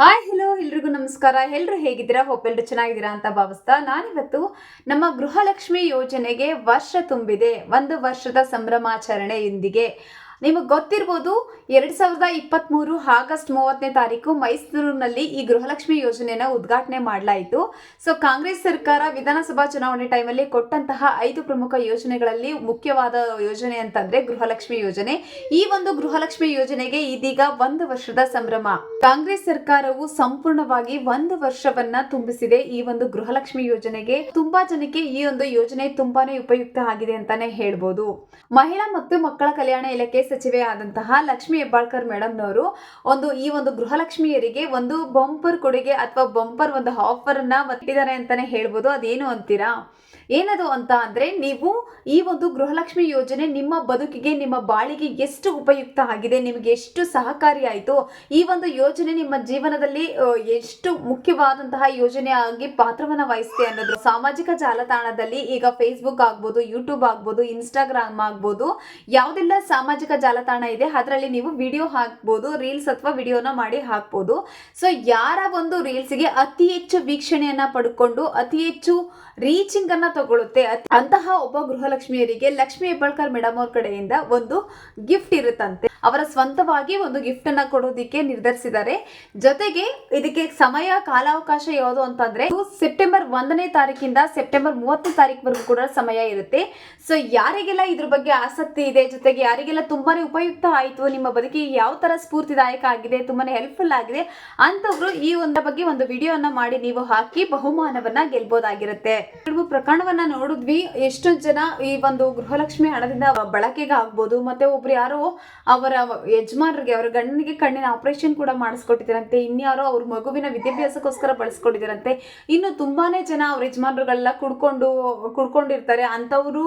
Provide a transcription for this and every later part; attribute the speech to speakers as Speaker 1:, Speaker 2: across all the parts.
Speaker 1: Hi hello ಎಲ್ರಿಗೂ ನಮಸ್ಕಾರ. ಎಲ್ಲರೂ ಹೇಗಿದ್ದೀರಾ? ಹೋಪ್ ಎಲ್ಲರೂ ಚೆನ್ನಾಗಿದ್ದೀರಾ ಅಂತ ಭಾವಿಸ್ತಾ ನಾನಿವತ್ತು ನಮ್ಮ ಗೃಹಲಕ್ಷ್ಮಿ ಯೋಜನೆಗೆ ವರ್ಷ ತುಂಬಿದೆ, 1 ವರ್ಷದ ಸಂಭ್ರಮಾಚರಣೆಯೊಂದಿಗೆ. ನಿಮಗೆ ಗೊತ್ತಿರ್ಬೋದು, 2023 ಆಗಸ್ಟ್ 30ನೇ ತಾರೀಕು ಮೈಸೂರಿನಲ್ಲಿ ಈ ಗೃಹಲಕ್ಷ್ಮಿ ಯೋಜನೆಯನ್ನು ಉದ್ಘಾಟನೆ ಮಾಡಲಾಯಿತು. ಸೊ ಕಾಂಗ್ರೆಸ್ ಸರ್ಕಾರ ವಿಧಾನಸಭಾ ಚುನಾವಣೆ ಟೈಮಲ್ಲಿ ಕೊಟ್ಟಂತಹ 5 ಪ್ರಮುಖ ಯೋಜನೆಗಳಲ್ಲಿ ಮುಖ್ಯವಾದ ಯೋಜನೆ ಅಂತಂದ್ರೆ ಗೃಹಲಕ್ಷ್ಮಿ ಯೋಜನೆ. ಈ ಒಂದು ಗೃಹಲಕ್ಷ್ಮಿ ಯೋಜನೆಗೆ ಇದೀಗ 1 ವರ್ಷದ ಸಂಭ್ರಮ. ಕಾಂಗ್ರೆಸ್ ಸರ್ಕಾರವು ಸಂಪೂರ್ಣವಾಗಿ 1 ವರ್ಷವನ್ನ ತುಂಬಿಸಿದೆ ಈ ಒಂದು ಗೃಹಲಕ್ಷ್ಮಿ ಯೋಜನೆಗೆ. ತುಂಬಾ ಜನಕ್ಕೆ ಈ ಒಂದು ಯೋಜನೆ ತುಂಬಾನೇ ಉಪಯುಕ್ತ ಆಗಿದೆ ಅಂತಾನೆ ಹೇಳ್ಬೋದು. ಮಹಿಳಾ ಮತ್ತು ಮಕ್ಕಳ ಕಲ್ಯಾಣ ಇಲಾಖೆ ಸಚಿವೆ ಆದಂತಹ ಲಕ್ಷ್ಮಿ ಹೆಬ್ಬಾಳ್ಕರ್ ಮೇಡಮ್ ನವರು ಈ ಒಂದು ಗೃಹಲಕ್ಷ್ಮಿಯರಿಗೆ ಒಂದು ಬಂಪರ್ ಕೊಡುಗೆ ಅಥವಾ ಬಂಪರ್ ಒಂದು ಆಫರ್ ಅನ್ನ ಮತ್ತಿದ್ದಾರೆ ಅಂತಾನೆ ಹೇಳ್ಬೋದು. ಅದೇನು ಅಂತೀರಾ? ಏನದು ಅಂತ ಅಂದ್ರೆ, ನೀವು ಈ ಒಂದು ಗೃಹಲಕ್ಷ್ಮಿ ಯೋಜನೆ ನಿಮ್ಮ ಬದುಕಿಗೆ, ನಿಮ್ಮ ಬಾಳಿಗೆ ಎಷ್ಟು ಉಪಯುಕ್ತ ಆಗಿದೆ, ನಿಮಗೆ ಎಷ್ಟು ಸಹಕಾರಿ ಆಯಿತು, ಈ ಒಂದು ಯೋಜನೆ ನಿಮ್ಮ ಜೀವನದಲ್ಲಿ ಎಷ್ಟು ಮುಖ್ಯವಾದಂತಹ ಯೋಜನೆ ಆಗಿ ಪಾತ್ರವನ್ನು ವಹಿಸುತ್ತೆ ಅನ್ನೋದು ಸಾಮಾಜಿಕ ಜಾಲತಾಣದಲ್ಲಿ ಈಗ ಫೇಸ್ಬುಕ್ ಆಗ್ಬೋದು, ಯೂಟ್ಯೂಬ್ ಆಗ್ಬೋದು, ಇನ್ಸ್ಟಾಗ್ರಾಮ್ ಆಗ್ಬೋದು, ಯಾವುದೆಲ್ಲ ಸಾಮಾಜಿಕ ಜಾಲತಾಣ ಇದೆ ಅದರಲ್ಲಿ ನೀವು ವಿಡಿಯೋ ಹಾಕ್ಬೋದು, ರೀಲ್ಸ್ ಅಥವಾ ವಿಡಿಯೋನ ಮಾಡಿ ಹಾಕ್ಬೋದು. ಸೊ ಯಾರ ಒಂದು ರೀಲ್ಸ್ಗೆ ಅತಿ ಹೆಚ್ಚು ವೀಕ್ಷಣೆಯನ್ನ ಪಡ್ಕೊಂಡು ಅತಿ ಹೆಚ್ಚು ರೀಚಿಂಗ್ ಅನ್ನ ತಗೊಳುತ್ತೆ ಅಂತಹ ಒಬ್ಬ ಗೃಹಲಕ್ಷ್ಮಿಯರಿಗೆ ಲಕ್ಷ್ಮಿ ಹೆಬ್ಬಾಳ್ಕರ್ ಮೇಡಮ್ ಅವ್ರ ಕಡೆಯಿಂದ ಒಂದು ಗಿಫ್ಟ್ ಇರುತ್ತಂತೆ. ಅವರ ಸ್ವಂತವಾಗಿ ಒಂದು ಗಿಫ್ಟ್ ಅನ್ನ ಕೊಡೋದಿಕ್ಕೆ ನಿರ್ಧರಿಸಿದ್ದಾರೆ. ಜೊತೆಗೆ ಇದಕ್ಕೆ ಸಮಯ ಕಾಲಾವಕಾಶ ಯಾವುದು ಅಂತಂದ್ರೆ ಸೆಪ್ಟೆಂಬರ್ 1ನೇ ತಾರೀಕಿಂದ ಸೆಪ್ಟೆಂಬರ್ 30ನೇ ತಾರೀಕು ಕೂಡ ಸಮಯ ಇರುತ್ತೆ. ಸೊ ಯಾರಿಗೆಲ್ಲ ಇದ್ರ ಬಗ್ಗೆ ಆಸಕ್ತಿ ಇದೆ, ಜೊತೆಗೆ ಯಾರಿಗೆಲ್ಲ ತುಂಬಾನೇ ಉಪಯುಕ್ತ ಆಯಿತು, ನಿಮ್ಮ ಬದುಕಿಗೆ ಯಾವ ತರ ಸ್ಫೂರ್ತಿದಾಯಕ ಆಗಿದೆ, ತುಂಬಾನೇ ಹೆಲ್ಪ್ಫುಲ್ ಆಗಿದೆ ಅಂತವ್ರು ಈ ಒಂದು ಬಗ್ಗೆ ಒಂದು ವಿಡಿಯೋನ ಮಾಡಿ ನೀವು ಹಾಕಿ ಬಹುಮಾನವನ್ನ ಗೆಲ್ಬಹುದಾಗಿರುತ್ತೆ. ಪ್ರಕರಣವನ್ನ ನೋಡಿದ್ವಿ, ಎಷ್ಟೊಂದು ಜನ ಈ ಒಂದು ಗೃಹಲಕ್ಷ್ಮಿ ಹಣದಿಂದ ಬಳಕೆಗೆ ಆಗ್ಬೋದು, ಮತ್ತೆ ಒಬ್ರು ಯಾರೋ ಅವರ ಯಜಮಾನರಿಗೆ, ಅವರ ಗಂಡನಿಗೆ ಕಣ್ಣಿನ ಆಪರೇಷನ್ ಕೂಡ ಮಾಡಿಸ್ಕೊಟ್ಟಿದ್ದಾರಂತೆ, ಇನ್ಯಾರೋ ಅವ್ರ ಮಗುವಿನ ವಿದ್ಯಾಭ್ಯಾಸಕ್ಕೋಸ್ಕರ ಬಳಸ್ಕೊಟ್ಟಿದ್ದಾರಂತೆ, ಇನ್ನು ತುಂಬಾನೇ ಜನ ಅವ್ರ ಯಜಮಾನರುಗಳೆಲ್ಲ ಕುಡ್ಕೊಂಡಿರ್ತಾರೆ. ಅಂತವರು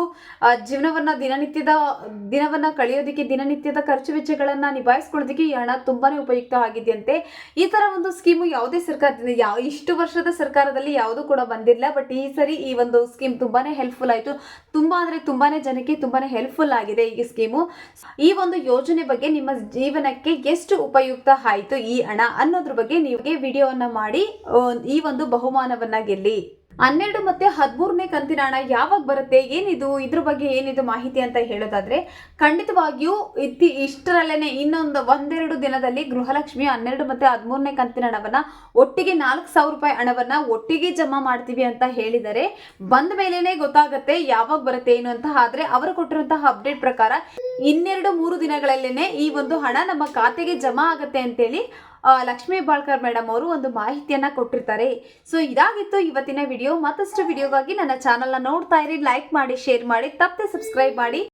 Speaker 1: ದಿನವನ್ನ ಕಳೆಯೋದಿಕ್ಕೆ, ದಿನನಿತ್ಯದ ಖರ್ಚು ವೆಚ್ಚಗಳನ್ನ ನಿಭಾಯಿಸ್ಕೊಳ್ಳೋದಕ್ಕೆ ಈ ಹಣ ತುಂಬಾನೇ ಉಪಯುಕ್ತ ಆಗಿದೆಯಂತೆ. ಈ ತರ ಒಂದು ಸ್ಕೀಮು ಯಾವುದೇ ಸರ್ಕಾರದಿಂದ ಇಷ್ಟು ವರ್ಷದ ಸರ್ಕಾರದಲ್ಲಿ ಯಾವುದು ಕೂಡ ಬಂದಿಲ್ಲ. ಬಟ್ ಈ ಸರಿ ಈ ಒಂದು ಸ್ಕೀಮ್ ತುಂಬಾನೇ ಹೆಲ್ಪ್ಫುಲ್ ಆಯಿತು. ತುಂಬಾನೇ ಜನಕ್ಕೆ ತುಂಬಾನೇ ಹೆಲ್ಪ್ಫುಲ್ ಆಗಿದೆ ಈ ಸ್ಕೀಮು. ಈ ಒಂದು ಯೋಜನೆ ಬಗ್ಗೆ ನಿಮ್ಮ ಜೀವನಕ್ಕೆ ಎಷ್ಟು ಉಪಯುಕ್ತ ಆಯಿತು ಈ ಹಣ ಅನ್ನೋದ್ರ ಬಗ್ಗೆ ನೀವು ವಿಡಿಯೋವನ್ನ ಮಾಡಿ ಈ ಒಂದು ಬಹುಮಾನವನ್ನ ಗೆಲ್ಲಿ. 12 ಮತ್ತೆ 13ನೇ ಕಂತಿನ ಹಣ ಯಾವಾಗ ಬರುತ್ತೆ, ಏನಿದು, ಇದ್ರ ಬಗ್ಗೆ ಏನಿದು ಮಾಹಿತಿ ಅಂತ ಹೇಳೋದಾದ್ರೆ, ಖಂಡಿತವಾಗಿಯೂ ಇಷ್ಟರಲ್ಲೇನೆ ಒಂದೆರಡು ದಿನದಲ್ಲಿ ಗೃಹಲಕ್ಷ್ಮಿ 12 ಮತ್ತೆ 13ನೇ ಕಂತಿನ ಹಣವನ್ನ ಒಟ್ಟಿಗೆ 4,000 ರೂಪಾಯಿ ಹಣವನ್ನ ಒಟ್ಟಿಗೆ ಜಮಾ ಮಾಡ್ತೀವಿ ಅಂತ ಹೇಳಿದರೆ, ಬಂದ ಮೇಲೇನೆ ಗೊತ್ತಾಗುತ್ತೆ ಯಾವಾಗ ಬರುತ್ತೆ ಏನು ಅಂತ. ಆದ್ರೆ ಅವರು ಕೊಟ್ಟಿರುವಂತಹ ಅಪ್ಡೇಟ್ ಪ್ರಕಾರ 2-3 ದಿನಗಳಲ್ಲೇನೆ ಈ ಒಂದು ಹಣ ನಮ್ಮ ಖಾತೆಗೆ ಜಮಾ ಆಗತ್ತೆ ಅಂತೇಳಿ ಲಕ್ಷ್ಮಿ ಹೆಬ್ಬಾಳ್ಕರ್ ಮೇಡಮ್ ಅವರು ಒಂದು ಮಾಹಿತಿಯನ್ನ ಕೊಟ್ಟಿರ್ತಾರೆ. ಸೊ ಇದಾಗಿತ್ತು ಇವತ್ತಿನ ವಿಡಿಯೋ. ಮತ್ತಷ್ಟು ವಿಡಿಯೋಗಾಗಿ ನನ್ನ ಚಾನಲ್ನ ನೋಡ್ತಾ ಇರಿ, ಲೈಕ್ ಮಾಡಿ, ಶೇರ್ ಮಾಡಿ, ತಪ್ಪದೆ ಸಬ್ಸ್ಕ್ರೈಬ್ ಮಾಡಿ.